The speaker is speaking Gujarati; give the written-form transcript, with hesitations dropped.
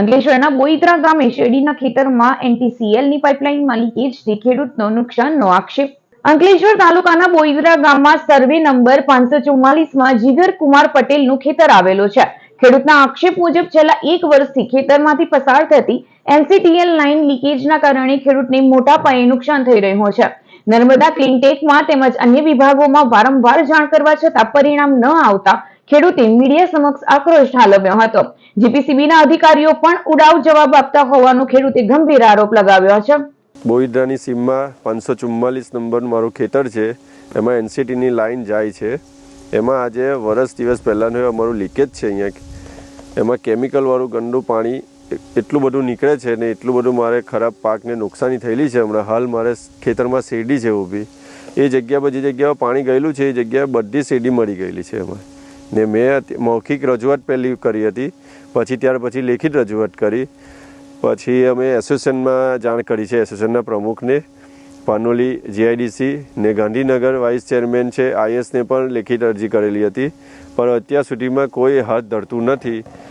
અંકલેશ્વરના બોઈદરા ગામે શેરડીના ખેતરમાં NTCLની પાઇપલાઇનમાં લીકેજથી ખેડૂતનો નુકસાનનો આક્ષેપ. અંકલેશ્વર તાલુકાના બોઈદરા ગામમાં સર્વે નંબર 544માં જીગર કુમાર પટેલનું ખેતર આવેલું છે. ખેડૂતના આક્ષેપ મુજબ છેલ્લા 1 વર્ષથી ખેતરમાંથી પસાર થતી NCTL લાઇન લીકેજના કારણે ખેડૂતને મોટા પાયે નુકસાન થઈ રહ્યું છે. નર્મદા ક્લીનટેકમાં તેમજ અન્ય વિભાગોમાં વારંવાર જાણ કરવા છતાં પરિણામ ન આવતા ખેડૂતે મીડિયા સમક્ષ આક્રોશ ઠાલવ્યો હતો. જીપીસીબીના અધિકારીઓ પણ ઉડાવ જવાબ આપતા હોવાનો ખેડૂતે ગંભીર આરોપ લગાવ્યો છે. બોઈદરાની સીમમાં 544 નંબરનું મારું ખેતર છે. એમાં NCTની લાઇન જાય છે. એમાં આજે વર્ષ દિવસ પહેલાંનું અમારું લીકેજ છે. અહીંયા એમાં કેમિકલવાળું ગંદુ પાણી એટલું બધું નીકળે છે ને એટલું બધું મારે ખરાબ પાકને નુકસાની થયેલી છે. હમણાં હાલ મારે ખેતરમાં શેરડી છે ઊભી. એ જગ્યા બધી જગ્યાઓ પાણી ગયેલું છે. એ જગ્યાએ બધી શેરડી મળી ગયેલી છે એમાં. ને મેં મૌખિક રજૂઆત પહેલી કરી હતી, પછી ત્યાર પછી લેખિત રજૂઆત કરી, પછી અમે એસોસિએશનમાં જાણ કરી છે. એસોસિએશનના પ્રમુખને, પાનોલી GIDC ને ગાંધીનગર વાઇસ ચેરમેન છે IS ને પણ લેખિત અરજી કરેલી હતી, પણ અત્યાર સુધીમાં કોઈ હાથ ધરતું નથી.